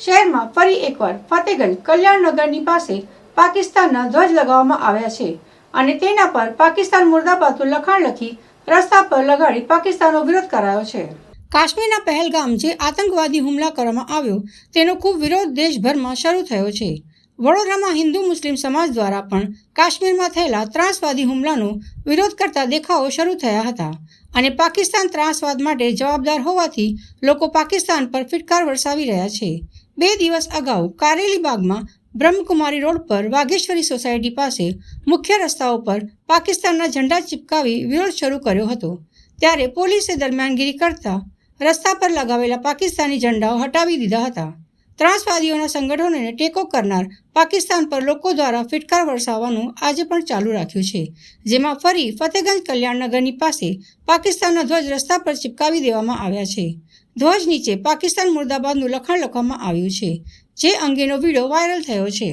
શહેરમાં ફરી એકવાર ફતેગંજ કલ્યાણનગરની પાસે પાકિસ્તાનના ધ્વજ લગાવવામાં આવ્યા છે અને તેના પર પાકિસ્તાન મુર્દાબાદનું લખાણ લખી રસ્તા પર લગાડી પાકિસ્તાનનો વિરોધ કરાયો છે। કાશ્મીરના પહેલગામ જે આતંકવાદી હુમલા કરવામાં આવ્યો તેનો ખૂબ વિરોધ દેશભરમાં શરૂ થયો છે। વડોદરામાં હિન્દુ મુસ્લિમ સમાજ દ્વારા પણ કાશ્મીરમાં થયેલા ત્રાસવાદી હુમલાનો વિરોધ કરતા દેખાવો શરૂ થયા હતા અને પાકિસ્તાન ત્રાસવાદ માટે જવાબદાર હોવાથી લોકો પાકિસ્તાન પર ફિટકાર વરસાવી રહ્યા છે। 2 દિવસ અગાઉ કારેલીબાગમાં બ્રહ્મકુમારી રોડ પર વાઘેશ્વરી સોસાયટી પાસે મુખ્ય રસ્તાઓ પર પાકિસ્તાનના ઝંડા ચિપકાવી વિરોધ શરૂ કર્યો હતો ત્યારે પોલીસે દરમિયાનગીરી કરતા રસ્તા પર લગાવેલા પાકિસ્તાની ઝંડાઓ હટાવી દીધા હતા। ત્રાસવાદીઓના સંગઠનોને ટેકો કરનાર પાકિસ્તાન પર લોકો દ્વારા ફિટકાર વરસાવવાનું આજે પણ ચાલુ રાખ્યું છે, જેમાં ફરી ફતેગંજ કલ્યાણનગરની પાસે પાકિસ્તાનના ધ્વજ રસ્તા પર ચિપકાવી દેવામાં આવ્યા છે। ધ્વજ નીચે પાકિસ્તાન મુર્દાબાદનું લખાણ લખવામાં આવ્યું છે, જે અંગેનો વિડીયો વાયરલ થયો છે।